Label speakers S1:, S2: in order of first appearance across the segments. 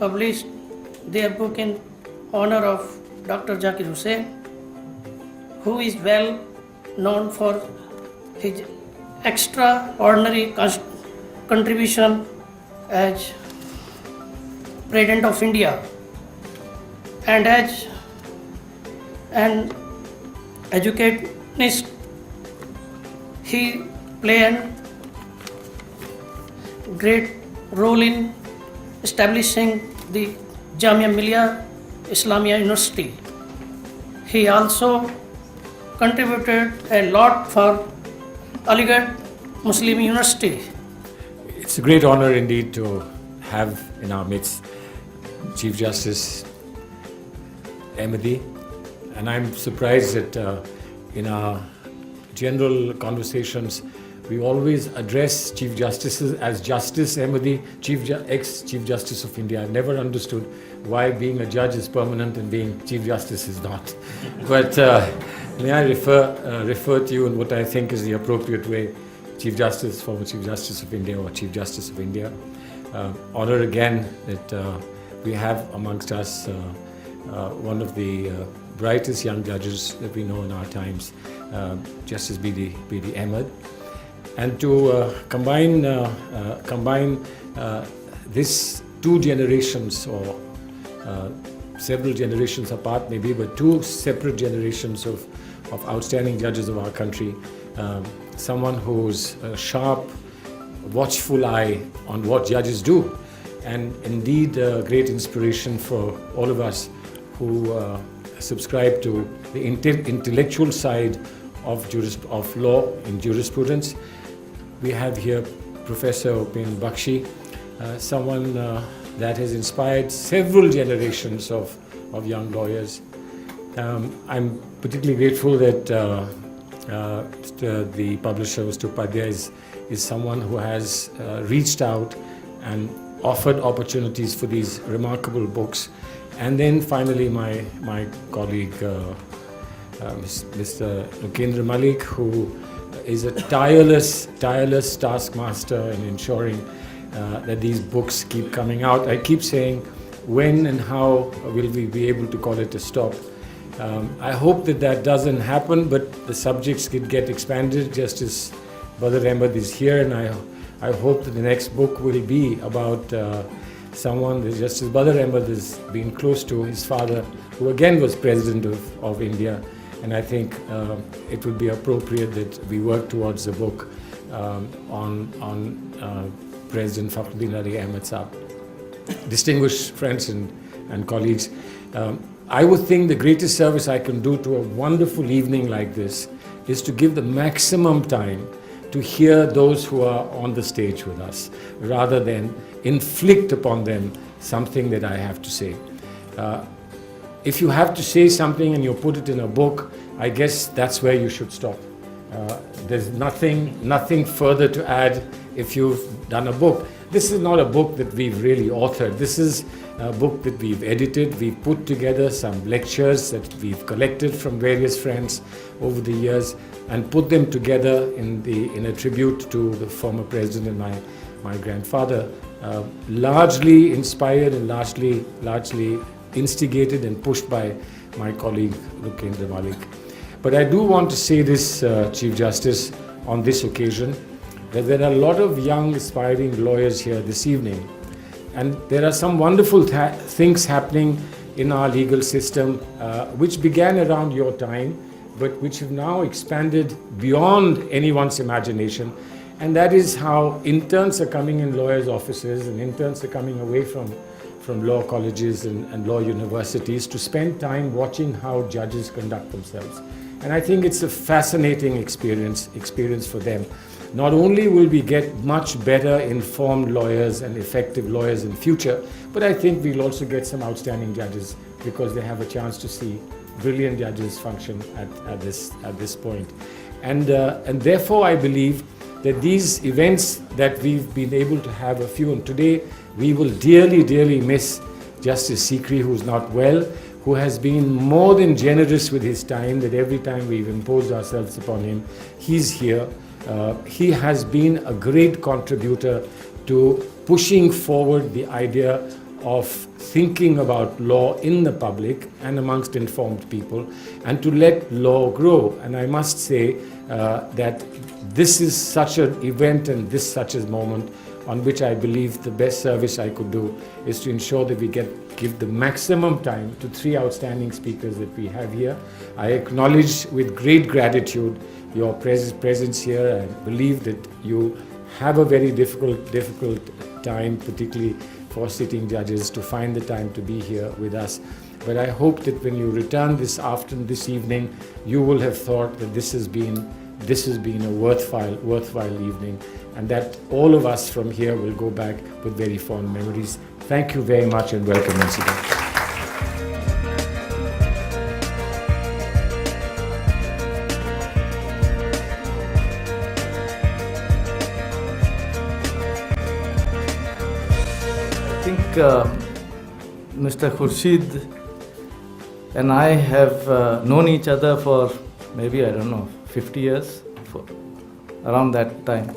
S1: published their book in honor of Dr. Zakir Hussain, who is well known for his extraordinary contribution as President of India and as an educationist. He played a great role in establishing the Jamia Milia Islamia University. He also contributed a lot for Aligarh Muslim University.
S2: It's a great honor indeed to have in our midst Chief Justice Ahmadi, and I'm surprised that in our general conversations we always address Chief Justices as Justice Ahmadi, ex-Chief Justice of India. I've never understood why being a judge is permanent and being Chief Justice is not. But may I refer to you in what I think is the appropriate way, Chief Justice, former Chief Justice of India or Chief Justice of India. Honor again that we have amongst us one of the brightest young judges that we know in our times, Justice B.D. Ahmed. And to combine this two generations or several generations apart maybe, but two separate generations of outstanding judges of our country, someone who's a sharp, watchful eye on what judges do, and indeed a great inspiration for all of us who subscribe to the intellectual side of law in jurisprudence. We have here Professor Upen Bakshi, someone that has inspired several generations of young lawyers. I'm particularly grateful that the publisher, Mr. Upadhyay, is someone who has reached out and offered opportunities for these remarkable books. And then finally my colleague, Mr. Lokendra Malik, who is a tireless taskmaster in ensuring that these books keep coming out. I keep saying, when and how will we be able to call it a stop? I hope that doesn't happen, but the subjects could get expanded. Justice Badr Ahmed is here, and I hope that the next book will be about someone that Justice Badr Ahmed has been close to, his father, who again was President of India. And I think it would be appropriate that we work towards a book on President Fakhruddin Ali Ahmed Saab. Distinguished friends and colleagues, I would think the greatest service I can do to a wonderful evening like this is to give the maximum time to hear those who are on the stage with us, rather than inflict upon them something that I have to say. If you have to say something and you put it in a book, I guess that's where you should stop. There's nothing further to add if you've done a book. This is not a book that we've really authored. This is a book that we've edited. We've put together some lectures that we've collected from various friends over the years and put them together in a tribute to the former president and my grandfather, largely inspired and largely instigated and pushed by my colleague Lokendra Malik. But I do want to say this, Chief Justice, on this occasion, that there are a lot of young aspiring lawyers here this evening, and there are some wonderful things happening in our legal system which began around your time, but which have now expanded beyond anyone's imagination. And that is how interns are coming in lawyers' offices, and interns are coming away from law colleges and law universities to spend time watching how judges conduct themselves. And I think it's a fascinating experience for them. Not only will we get much better informed lawyers and effective lawyers in future, but I think we'll also get some outstanding judges, because they have a chance to see brilliant judges function at this point. And therefore I believe that these events that we've been able to have a few, and today we will dearly miss Justice Sikri, who's not well, who has been more than generous with his time, that every time we've imposed ourselves upon him, he's here. He has been a great contributor to pushing forward the idea of thinking about law in the public and amongst informed people, and to let law grow. And I must say that this is such an event and this such a moment on which I believe the best service I could do is to ensure that we give the maximum time to three outstanding speakers that we have here. I acknowledge with great gratitude your presence here. I believe that you have a very difficult time, particularly for sitting judges, to find the time to be here with us. But I hope that when you return this evening, you will have thought that this has been a worthwhile evening, and that all of us from here will go back with very fond memories. Thank you very much and welcome once again.
S3: I think Mr. Khurshid and I have known each other for maybe, 50 years, around that time.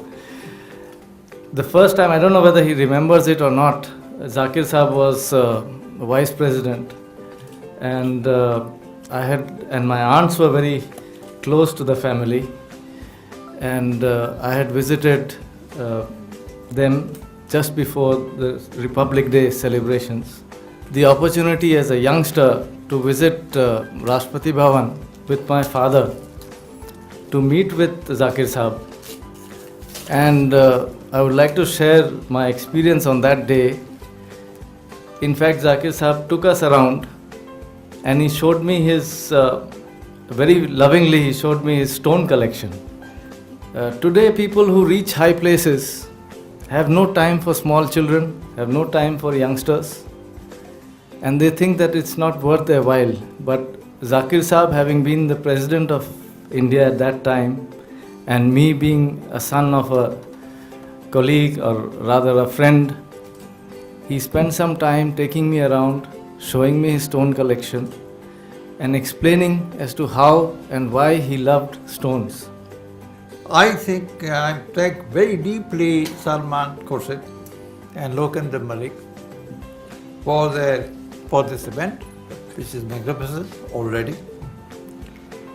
S3: The first time, I don't know whether he remembers it or not, Zakir Sahab was vice president, and my aunts were very close to the family, and I had visited them just before the Republic Day celebrations. The opportunity as a youngster to visit Rashtrapati Bhavan with my father, to meet with Zakir Sahab, and I would like to share my experience on that day. In fact, Zakir Sahab took us around and he showed me very lovingly, he showed me his stone collection. Today, people who reach high places have no time for small children, have no time for youngsters, and they think that it's not worth their while. But Zakir Sahab, having been the president of India at that time, and me being a son of a colleague, or rather a friend, he spent some time taking me around, showing me his stone collection, and explaining as to how and why he loved stones.
S4: I think I thank very deeply Salman, Khurshid and Lokendra Malik for this event, which is magnificent already,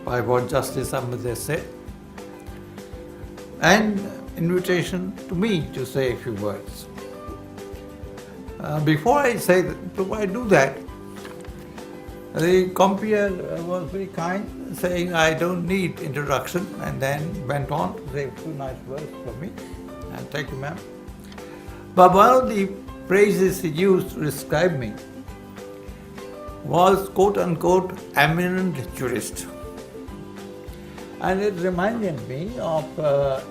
S4: by what Justice Ahmed has said, and invitation to me to say a few words. Before I do that, the compeer was very kind, saying I don't need introduction, and then went on to say a few nice words for me. And thank you, ma'am. But one of the phrases he used to describe me was, quote unquote, eminent jurist. And it reminded me of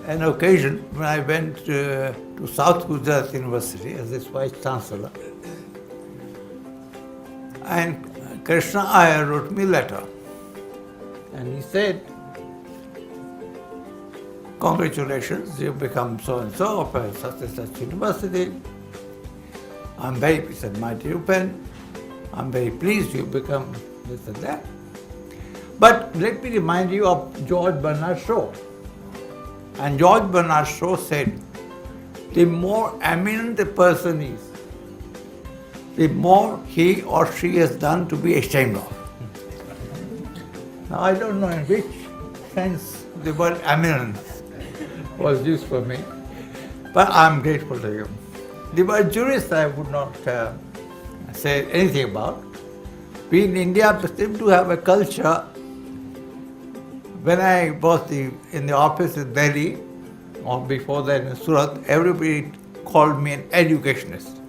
S4: an occasion when I went to South Gujarat University as its Vice Chancellor. And Krishna Iyer wrote me a letter. And he said, congratulations, you've become so-and-so of such and such university. I'm very pleased, said, my dear pen, I'm very pleased you've become this and that. But let me remind you of George Bernard Shaw. And George Bernard Shaw said, the more eminent a person is, the more he or she has done to be ashamed of. Now, I don't know in which sense the word eminent was used for me, but I'm grateful to you. The word jurist I would not say anything about. We in India seem to have a culture. When I was in the office in Delhi, or before that in Surat, everybody called me an educationist.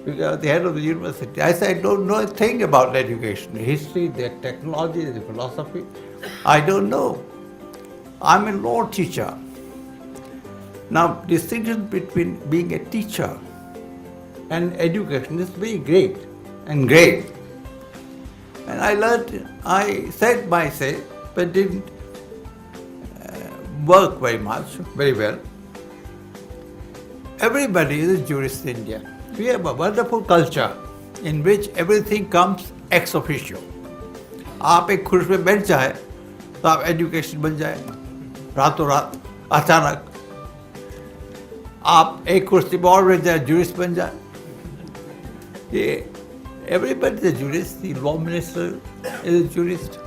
S4: Because the head of the university. I said, I don't know a thing about education, the history, the technology, the philosophy. I don't know. I'm a law teacher. Now, distinction between being a teacher and education is very great and great. And I said my say, but didn't work very well. Everybody is a jurist in India. We have a wonderful culture in which everything comes ex officio. आप एक Khurs में बैठ जाए तो आप education बन जाए रातों रात अचानक. आप एक कुर्सी पर और बैठ जाए, जूरिस्ट बन जाए. Everybody is a jurist. The law minister is a jurist.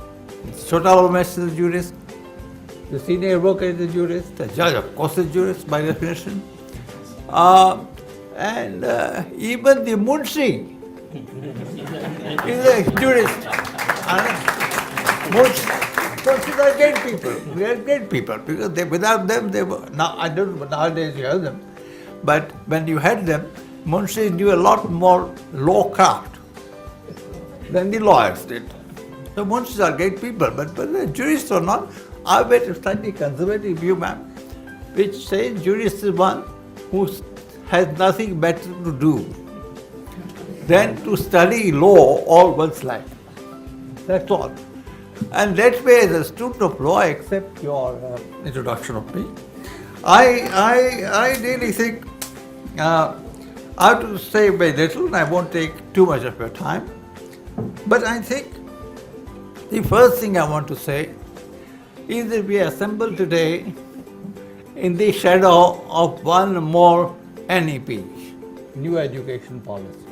S4: The Chota law minister is a jurist. The senior advocate is a jurist. The judge, of course, is a jurist by definition. And even the munshi is a jurist. Munshis are great people. They are great people because without them, they were. Now I don't know nowadays you have them, but when you had them, munshis knew a lot more law craft than the lawyers did. So munshis are great people, but whether jurists or not, I have a slightly conservative view, ma'am, which says jurist is one who has nothing better to do than to study law all one's life. That's all. And that way, as a student of law, I accept your introduction of me. I really think I have to say very little, and I won't take too much of your time. But I think the first thing I want to say is that we are assembled today in the shadow of one more NEP, New Education Policy.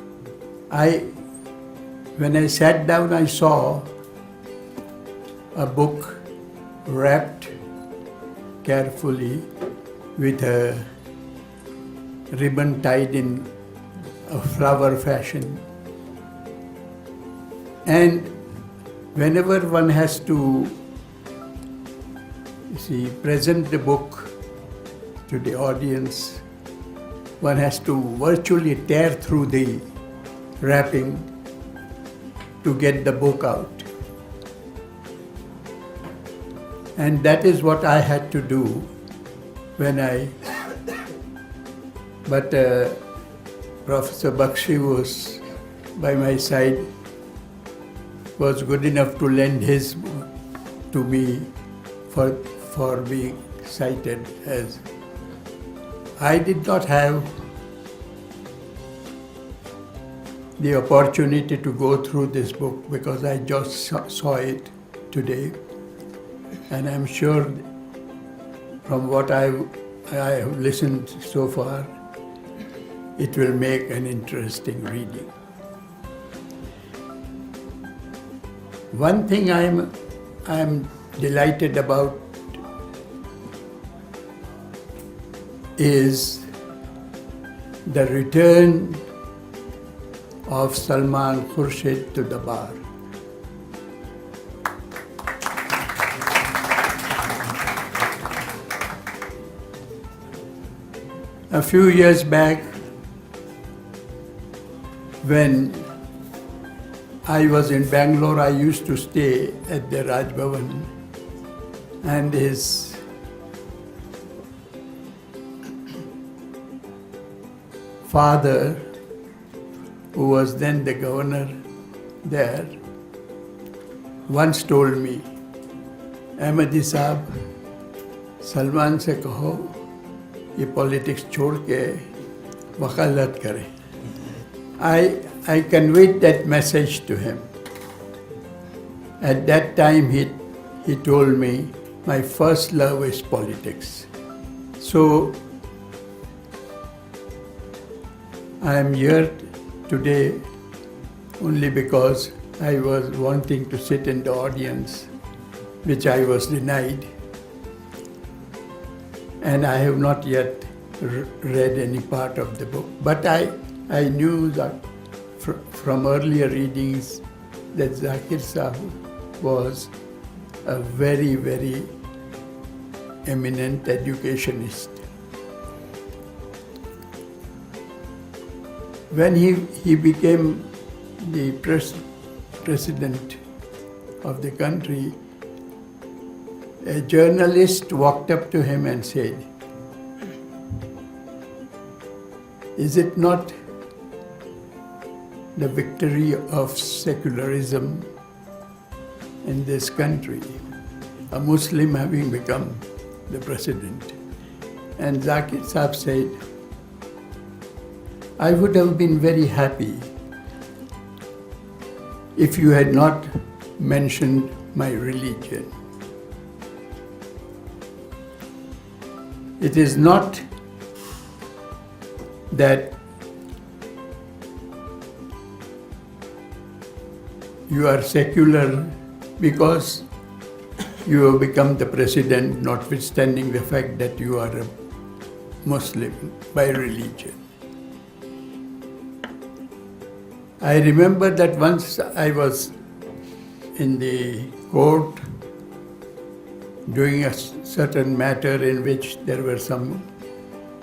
S5: When I sat down, I saw a book wrapped carefully with a ribbon tied in a flower fashion. And whenever one has to present the book to the audience, one has to virtually tear through the wrapping to get the book out. And that is what I had to do but Professor Bakshi was by my side, was good enough to lend his to me for being cited as. I did not have the opportunity to go through this book because I just saw it today. And I'm sure from what I have listened so far, it will make an interesting reading. One thing I'm delighted about is the return of Salman Khurshid to the bar. A few years back, when I was in Bangalore, I used to stay at the Raj Bhavan, and his father, who was then the governor there, once told me, Ahmadi Saab, Salman se kaho, ye politics chhod ke wakalat kare. I conveyed that message to him. At that time, he told me, my first love is politics. So, I am here today only because I was wanting to sit in the audience, which I was denied. And I have not yet read any part of the book. But I knew that from earlier readings that Zakir Sahib was a very, very eminent educationist. When he became the president of the country, a journalist walked up to him and said, "Is it not the victory of secularism in this country, a Muslim having become the president?" And Zakir Sahib said, "I would have been very happy if you had not mentioned my religion. It is not that you are secular because you have become the president, notwithstanding the fact that you are a Muslim by religion. I remember that once I was in the court doing a certain matter in which there were some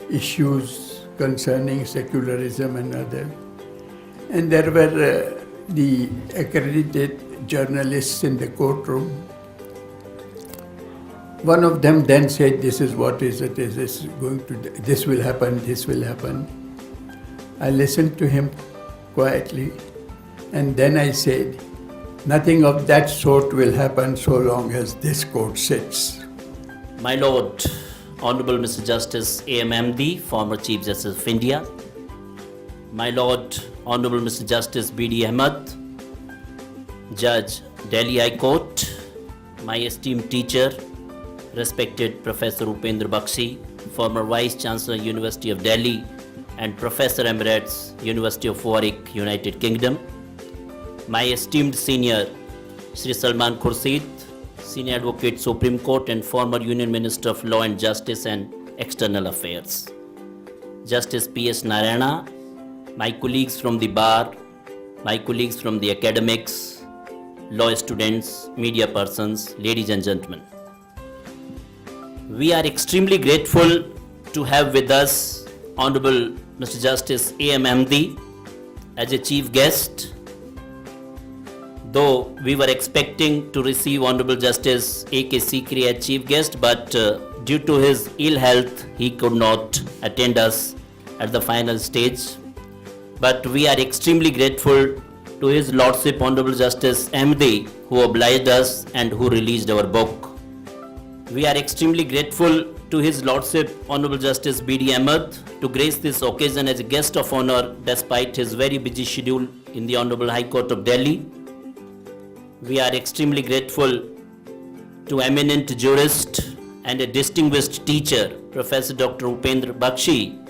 S5: issues concerning secularism and other. And there were the accredited journalists in the courtroom. One of them then said, this is what is it, this will happen, this will happen. I listened to him quietly, and then I said, nothing of that sort will happen so long as this court sits.
S6: My Lord, Honorable Mr. Justice A.M. Ahmadi, former Chief Justice of India. My Lord, Honorable Mr. Justice B.D. Ahmed, Judge, Delhi High Court. My esteemed teacher, respected Professor Upendra Bakshi, former Vice Chancellor, University of Delhi, and Professor Emeritus, University of Warwick, United Kingdom. My esteemed senior, Sri Salman Khurshid, Senior Advocate, Supreme Court, and former Union Minister of Law and Justice and External Affairs. Justice P.S. Narayana, my colleagues from the bar, my colleagues from the academics, law students, media persons, ladies and gentlemen. We are extremely grateful to have with us Honorable Mr. Justice A.M. Ahmadi as a chief guest. Though we were expecting to receive Honorable Justice A.K. Sikri as chief guest, but due to his ill health, he could not attend us at the final stage. But we are extremely grateful to His Lordship Honorable Justice Ahmadi, who obliged us and who released our book. We are extremely grateful to His Lordship Honorable Justice B.D. Ahmed to grace this occasion as a guest of honor despite his very busy schedule in the Honorable High Court of Delhi. We are extremely grateful to eminent jurist and a distinguished teacher, Professor Dr. Upendra Bakshi,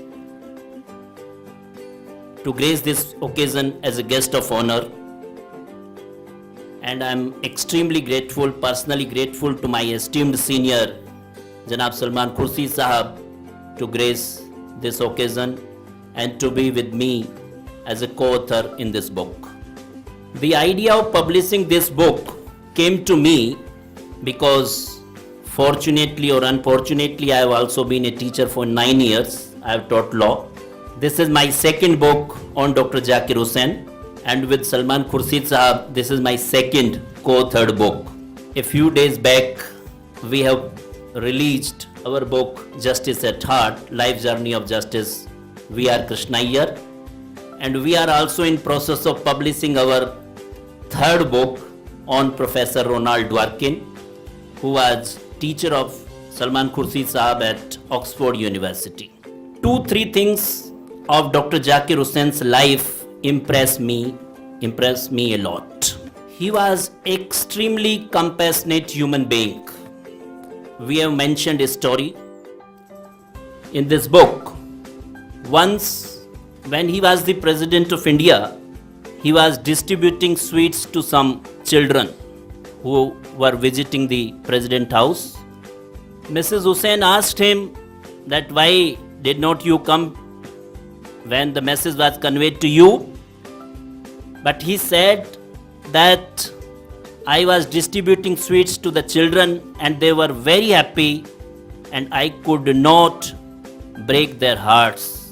S6: to grace this occasion as a guest of honor. And I am extremely grateful, personally grateful to my esteemed senior, Janab Salman Khurshid Sahab, to grace this occasion and to be with me as a co-author in this book. The idea of publishing this book came to me because fortunately or unfortunately I have also been a teacher for 9 years. I have taught law. This is my second book on Dr. Zakir Hussain, and with Salman Khurshid Sahab, this is my second co-third book. A few days back, we have released our book Justice at Heart, Life Journey of Justice V.R. Krishna Iyer, and we are also in process of publishing our third book on Professor Ronald Dworkin, who was teacher of Salman Khurshid Sahab at Oxford University. 2-3 things of Dr. Zakir Hussain's life impressed me a lot. He was extremely compassionate human being. We have mentioned a story in this book. Once, when he was the President of India, he was distributing sweets to some children who were visiting the President house. Mrs. Hussain asked him that why did not you come when the message was conveyed to you? But he said that I was distributing sweets to the children and they were very happy and I could not break their hearts.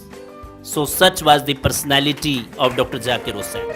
S6: So such was the personality of Dr. Zakir Hussain.